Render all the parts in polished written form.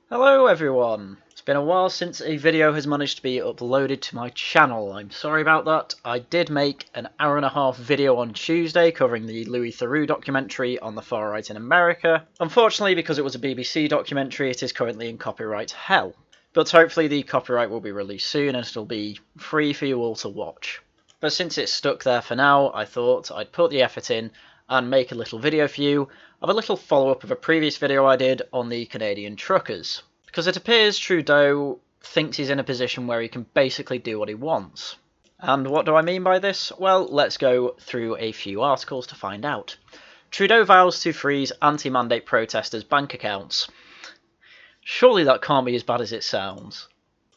Hello everyone! It's been a while since a video has managed to be uploaded to my channel. I'm sorry about that. I did make an hour-and-a-half video on Tuesday covering the Louis Theroux documentary on the far right in America. Unfortunately, because it was a BBC documentary, it is currently in copyright hell. But hopefully the copyright will be released soon and it'll be free for you all to watch. But since it's stuck there for now, I thought I'd put the effort in and make a little video for you of a little follow-up of a previous video I did on the Canadian truckers. Because it appears Trudeau thinks he's in a position where he can basically do what he wants. And what do I mean by this? Well, let's go through a few articles to find out. Trudeau vows to freeze anti-mandate protesters' bank accounts. Surely that can't be as bad as it sounds.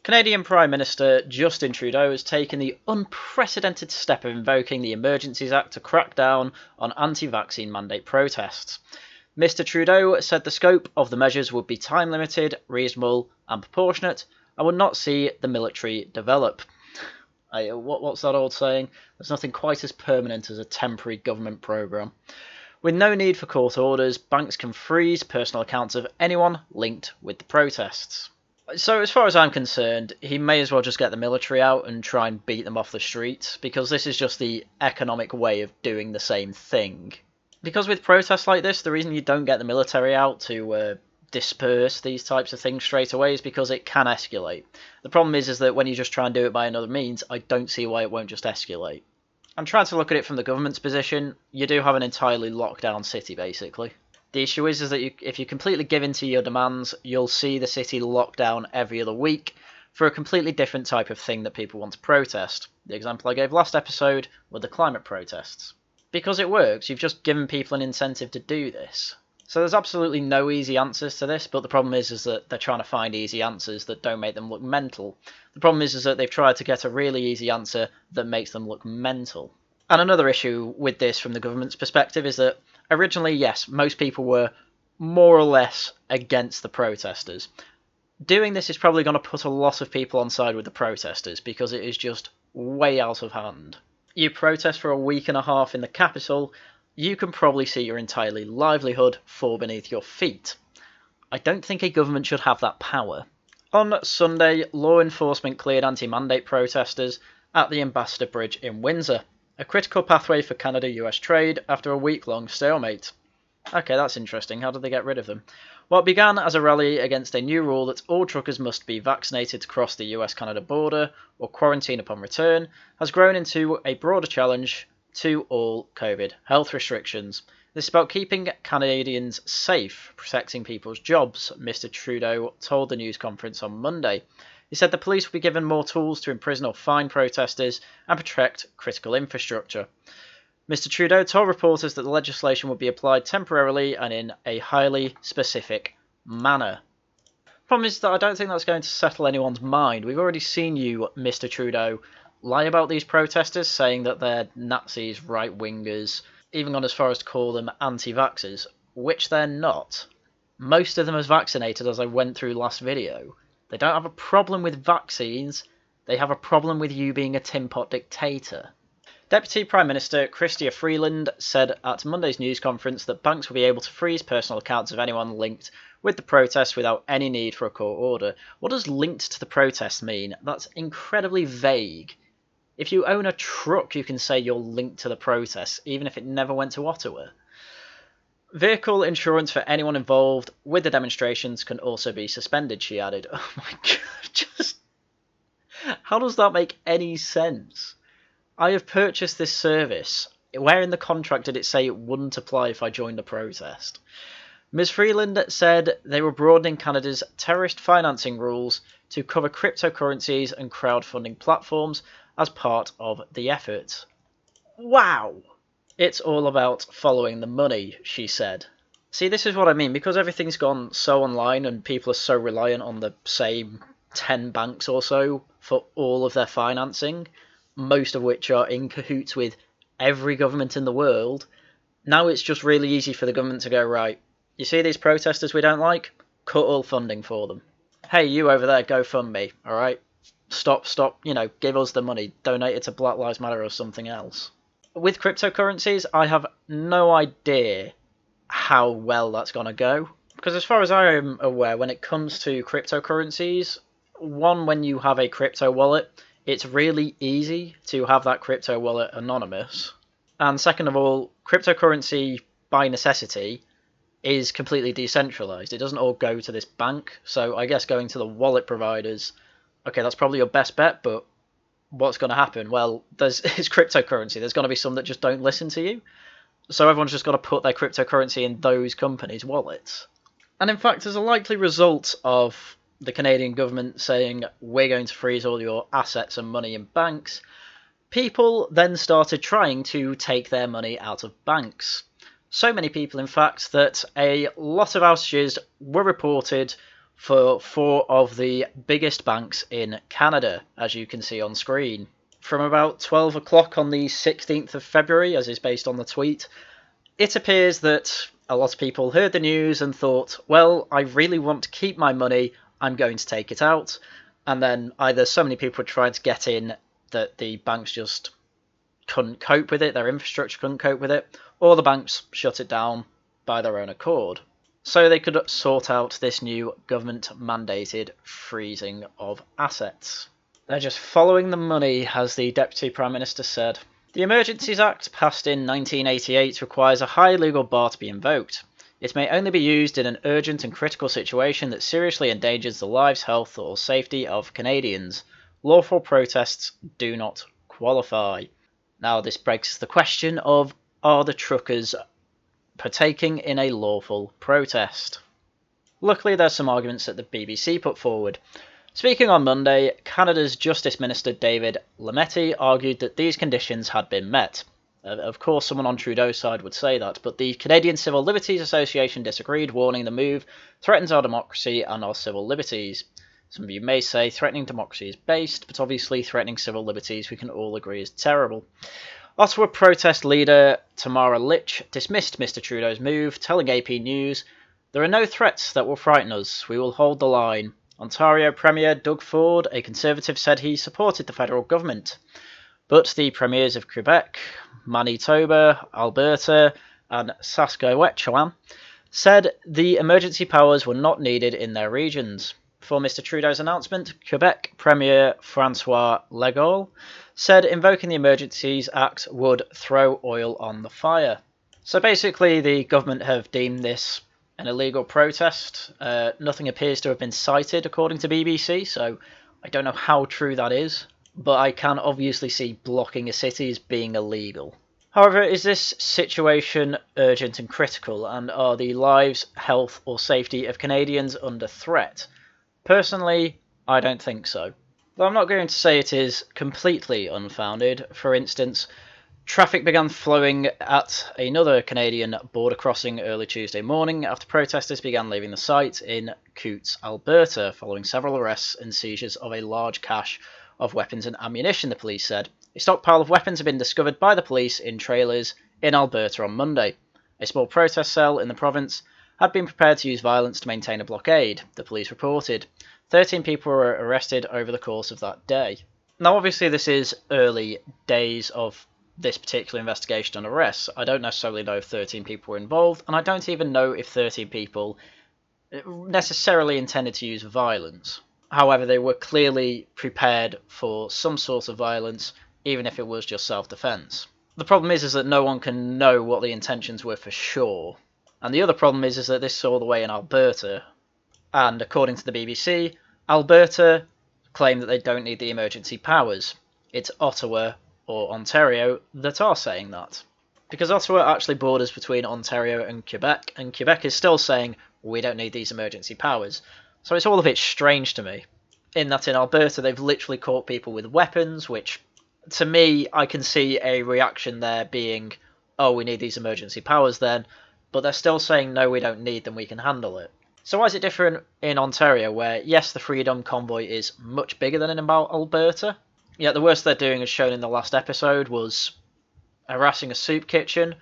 Canadian Prime Minister Justin Trudeau has taken the unprecedented step of invoking the Emergencies Act to crack down on anti-vaccine mandate protests. Mr Trudeau said the scope of the measures would be time-limited, reasonable and proportionate, and would not see the military develop. What's that old saying? There's nothing quite as permanent as a temporary government programme. With no need for court orders, banks can freeze personal accounts of anyone linked with the protests. So as far as I'm concerned, he may as well just get the military out and try and beat them off the streets, because this is just the economic way of doing the same thing. Because with protests like this, the reason you don't get the military out to disperse these types of things straight away is because it can escalate. The problem is that when you just try and do it by another means, I don't see why it won't just escalate. I'm trying to look at it from the government's position. You do have an entirely locked down city, basically. The issue is that if you completely give in to your demands, you'll see the city locked down every other week for a completely different type of thing that people want to protest. The example I gave last episode were the climate protests. Because it works, you've just given people an incentive to do this. So there's absolutely no easy answers to this, but the problem is that they're trying to find easy answers that don't make them look mental. The problem is that they've tried to get a really easy answer that makes them look mental. And another issue with this from the government's perspective is that originally, yes, most people were more or less against the protesters. Doing this is probably going to put a lot of people on side with the protesters because it is just way out of hand. You protest for a week and a half in the capital, you can probably see your entire livelihood fall beneath your feet. I don't think a government should have that power. On Sunday, law enforcement cleared anti-mandate protesters at the Ambassador Bridge in Windsor, a critical pathway for Canada-US trade after a week-long stalemate. Okay, that's interesting. How did they get rid of them? What began as a rally against a new rule that all truckers must be vaccinated to cross the US-Canada border or quarantine upon return has grown into a broader challenge to all COVID health restrictions. This is about keeping Canadians safe, protecting people's jobs, Mr Trudeau told the news conference on Monday. He said the police will be given more tools to imprison or fine protesters and protect critical infrastructure. Mr Trudeau told reporters that the legislation would be applied temporarily and in a highly specific manner. Problem is that I don't think that's going to settle anyone's mind. We've already seen you, Mr Trudeau, lie about these protesters, saying that they're Nazis, right-wingers, even gone as far as to call them anti-vaxxers, which they're not. Most of them are vaccinated, as I went through last video. They don't have a problem with vaccines, they have a problem with you being a tin pot dictator. Deputy Prime Minister Chrystia Freeland said at Monday's news conference that banks will be able to freeze personal accounts of anyone linked with the protests without any need for a court order. What does linked to the protests mean? That's incredibly vague. If you own a truck, you can say you're linked to the protests, even if it never went to Ottawa. Vehicle insurance for anyone involved with the demonstrations can also be suspended, she added. Oh my god, how does that make any sense? I have purchased this service. Where in the contract did it say it wouldn't apply if I joined a protest? Ms Freeland said they were broadening Canada's terrorist financing rules to cover cryptocurrencies and crowdfunding platforms as part of the effort. Wow! It's all about following the money, she said. See, this is what I mean. Because everything's gone so online and people are so reliant on the same 10 banks or so for all of their financing, most of which are in cahoots with every government in the world, now it's just really easy for the government to go, right, you see these protesters we don't like? Cut all funding for them. Hey, you over there, go fund me, alright? Stop, give us the money. Donate it to Black Lives Matter or something else. With cryptocurrencies, I have no idea how well that's going to go. Because as far as I am aware, when it comes to cryptocurrencies, one, when you have a crypto wallet, it's really easy to have that crypto wallet anonymous. And second of all, cryptocurrency, by necessity, is completely decentralized. It doesn't all go to this bank, so I guess going to the wallet providers, okay, that's probably your best bet, but what's going to happen? Well, it's cryptocurrency. There's going to be some that just don't listen to you. So everyone's just got to put their cryptocurrency in those companies' wallets. And in fact, as a likely result of the Canadian government saying, we're going to freeze all your assets and money in banks, people then started trying to take their money out of banks. So many people, in fact, that a lot of outages were reported for 4 of the biggest banks in Canada, as you can see on screen. From about 12 o'clock on the 16th of February, as is based on the tweet, it appears that a lot of people heard the news and thought, well, I really want to keep my money, I'm going to take it out. And then either so many people were trying to get in that the banks just couldn't cope with it, their infrastructure couldn't cope with it, or the banks shut it down by their own accord. So they could sort out this new government-mandated freezing of assets. They're just following the money, as the Deputy Prime Minister said. The Emergencies Act, passed in 1988, requires a high legal bar to be invoked. It may only be used in an urgent and critical situation that seriously endangers the lives, health, or safety of Canadians. Lawful protests do not qualify. Now, this begs the question of, are the truckers partaking in a lawful protest? Luckily, there's some arguments that the BBC put forward. Speaking on Monday, Canada's Justice Minister David Lametti argued that these conditions had been met. Of course, someone on Trudeau's side would say that, but the Canadian Civil Liberties Association disagreed, warning the move threatens our democracy and our civil liberties. Some of you may say threatening democracy is based, but obviously threatening civil liberties we can all agree is terrible. Ottawa protest leader Tamara Litch dismissed Mr Trudeau's move, telling AP News, "There are no threats that will frighten us. We will hold the line." Ontario Premier Doug Ford, a Conservative, said he supported the federal government. But the premiers of Quebec, Manitoba, Alberta and Saskatchewan said the emergency powers were not needed in their regions. For Mr Trudeau's announcement, Quebec Premier François Legault said invoking the Emergencies Act would throw oil on the fire. So basically the government have deemed this an illegal protest. Nothing appears to have been cited according to BBC, so I don't know how true that is, but I can obviously see blocking a city as being illegal. However, is this situation urgent and critical, and are the lives, health or safety of Canadians under threat? Personally, I don't think so. Though I'm not going to say it is completely unfounded. For instance, traffic began flowing at another Canadian border crossing early Tuesday morning after protesters began leaving the site in Coutts, Alberta, following several arrests and seizures of a large cache of weapons and ammunition, the police said. A stockpile of weapons had been discovered by the police in trailers in Alberta on Monday. A small protest cell in the province had been prepared to use violence to maintain a blockade, the police reported. 13 people were arrested over the course of that day. Now, obviously, this is early days of this particular investigation and arrests. I don't necessarily know if 13 people were involved, and I don't even know if 13 people necessarily intended to use violence. However, they were clearly prepared for some sort of violence, even if it was just self-defense. The problem is that no one can know what the intentions were for sure. And the other problem is that this is all the way in Alberta. And according to the BBC, Alberta claim that they don't need the emergency powers. It's Ottawa or Ontario that are saying that. Because Ottawa actually borders between Ontario and Quebec is still saying, we don't need these emergency powers. So it's all a bit strange to me, in that in Alberta they've literally caught people with weapons, which, to me, I can see a reaction there being, oh, we need these emergency powers then, but they're still saying, no, we don't need them, we can handle it. So why is it different in Ontario, where, yes, the Freedom Convoy is much bigger than in Alberta, yet the worst they're doing, as shown in the last episode, was harassing a soup kitchen,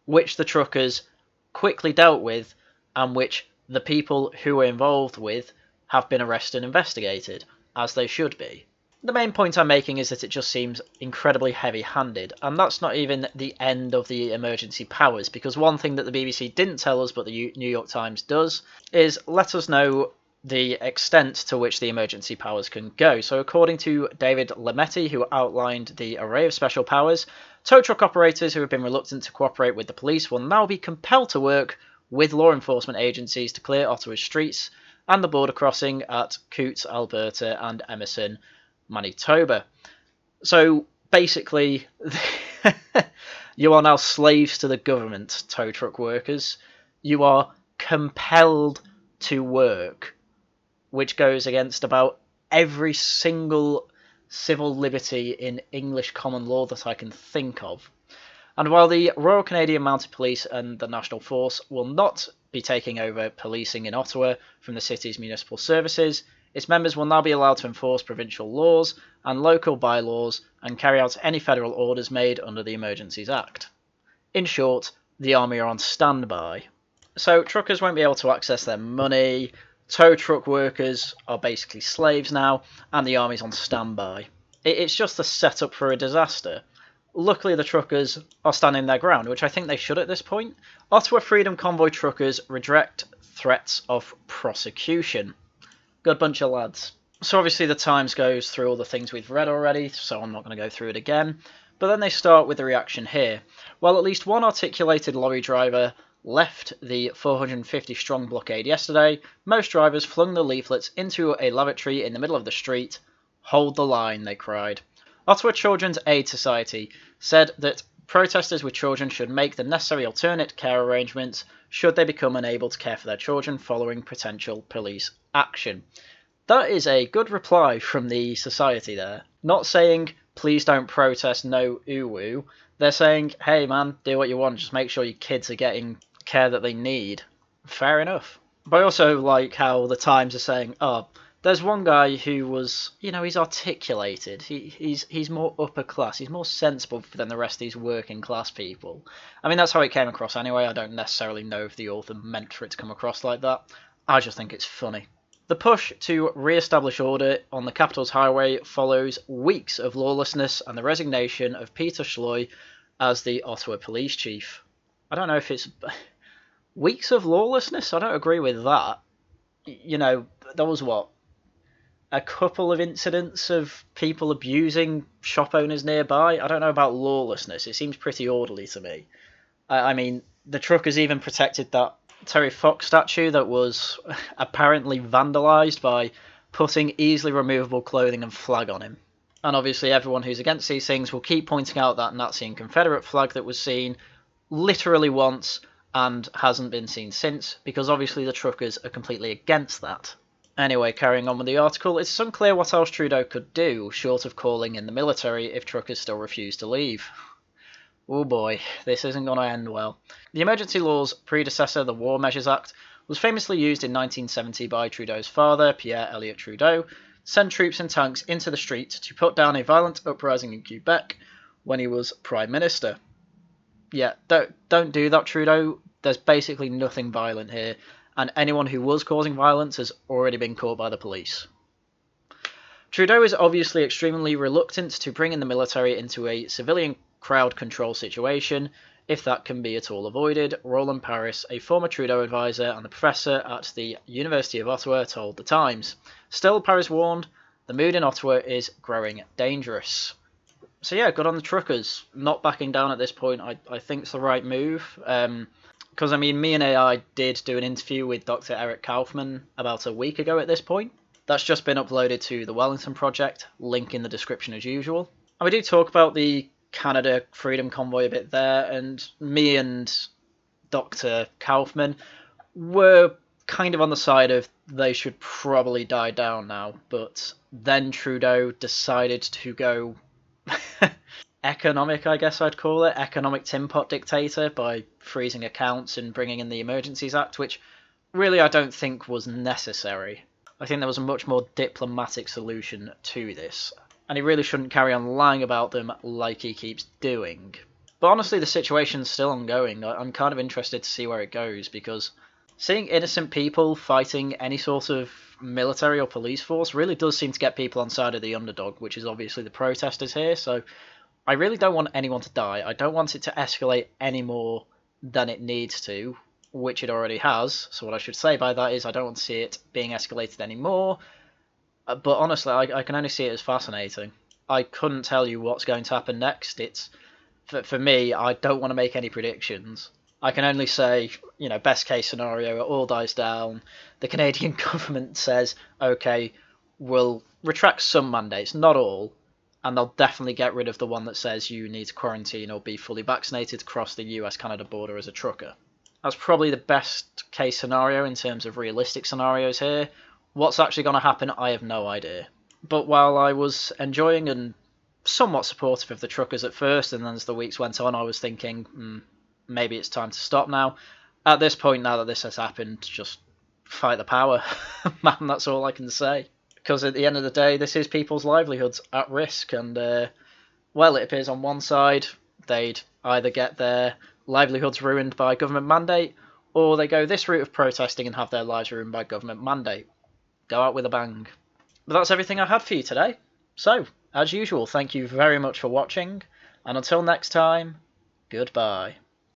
which the truckers quickly dealt with, and which the people who were involved with have been arrested and investigated, as they should be. The main point I'm making is that it just seems incredibly heavy-handed, and that's not even the end of the emergency powers, because one thing that the BBC didn't tell us but the New York Times does is let us know the extent to which the emergency powers can go. So according to David Lametti, who outlined the array of special powers, tow truck operators who have been reluctant to cooperate with the police will now be compelled to work with law enforcement agencies to clear Ottawa's streets and the border crossing at Coutts, Alberta and Emerson, Manitoba. So basically, you are now slaves to the government, tow truck workers. You are compelled to work, which goes against about every single civil liberty in English common law that I can think of. And while the Royal Canadian Mounted Police and the National Force will not be taking over policing in Ottawa from the city's municipal services, its members will now be allowed to enforce provincial laws and local bylaws and carry out any federal orders made under the Emergencies Act. In short, the army are on standby. So truckers won't be able to access their money, tow truck workers are basically slaves now, and the army's on standby. It's just the setup for a disaster. Luckily, the truckers are standing their ground, which I think they should at this point. Ottawa Freedom Convoy truckers reject threats of prosecution. Good bunch of lads. So obviously the Times goes through all the things we've read already, so I'm not going to go through it again. But then they start with the reaction here. While at least one articulated lorry driver left the 450-strong blockade yesterday, most drivers flung the leaflets into a lavatory in the middle of the street. Hold the line, they cried. Ottawa Children's Aid Society said that protesters with children should make the necessary alternate care arrangements should they become unable to care for their children following potential police action. That is a good reply from the society there. Not saying, please don't protest, no ooh-woo. They're saying, hey man, do what you want, just make sure your kids are getting care that they need. Fair enough. But I also like how the Times are saying, oh, there's one guy who was, he's articulated. He's more upper class. He's more sensible than the rest of these working class people. I mean, that's how it came across anyway. I don't necessarily know if the author meant for it to come across like that. I just think it's funny. The push to re-establish order on the capital's highway follows weeks of lawlessness and the resignation of Peter Schloy as the Ottawa police chief. I don't know if it's weeks of lawlessness. I don't agree with that. There was what? A couple of incidents of people abusing shop owners nearby. I don't know about lawlessness. It seems pretty orderly to me. I mean, the truckers even protected that Terry Fox statue that was apparently vandalised by putting easily removable clothing and flag on him. And obviously everyone who's against these things will keep pointing out that Nazi and Confederate flag that was seen literally once and hasn't been seen since, because obviously the truckers are completely against that. Anyway, carrying on with the article, it's unclear what else Trudeau could do, short of calling in the military if truckers still refuse to leave. Oh boy, this isn't going to end well. The emergency law's predecessor, the War Measures Act, was famously used in 1970 by Trudeau's father, Pierre Elliott Trudeau, to send troops and tanks into the street to put down a violent uprising in Quebec when he was Prime Minister. Yeah, don't do that, Trudeau. There's basically nothing violent here, and anyone who was causing violence has already been caught by the police. Trudeau is obviously extremely reluctant to bring in the military into a civilian crowd control situation, if that can be at all avoided. Roland Paris, a former Trudeau advisor and a professor at the University of Ottawa, told The Times. Still, Paris warned, the mood in Ottawa is growing dangerous. So yeah, good on the truckers. Not backing down at this point, I think it's the right move. Because, I mean, me and AI did do an interview with Dr. Eric Kaufman about a week ago at this point. That's just been uploaded to the Wellington Project, link in the description as usual. And we do talk about the Canada Freedom Convoy a bit there, and me and Dr. Kaufman were kind of on the side of they should probably die down now, but then Trudeau decided to go economic, I guess I'd call it, economic tin pot dictator by freezing accounts and bringing in the Emergencies Act, which really I don't think was necessary. I think there was a much more diplomatic solution to this, and he really shouldn't carry on lying about them like he keeps doing. But honestly, the situation's still ongoing. I'm kind of interested to see where it goes, because Seeing innocent people fighting any sort of military or police force really does seem to get people on side of the underdog, which is obviously the protesters here. So I really don't want anyone to die. I don't want it to escalate any more than it needs to, which it already has. So what I should say by that is I don't want to see it being escalated anymore. But honestly, I can only see it as fascinating. I couldn't tell you what's going to happen next. It's for me, I don't want to make any predictions. I can only say, best case scenario, it all dies down. The Canadian government says, okay, we'll retract some mandates, not all, and they'll definitely get rid of the one that says you need to quarantine or be fully vaccinated to cross the US-Canada border as a trucker. That's probably the best case scenario in terms of realistic scenarios here. What's actually going to happen, I have no idea. But while I was enjoying and somewhat supportive of the truckers at first, and then as the weeks went on, I was thinking, maybe it's time to stop now. At this point, now that this has happened, just fight the power. Man, that's all I can say. Because at the end of the day, this is people's livelihoods at risk, and, well, it appears on one side, they'd either get their livelihoods ruined by government mandate, or they go this route of protesting and have their lives ruined by government mandate. Go out with a bang. But that's everything I had for you today. So, as usual, thank you very much for watching, and until next time, goodbye.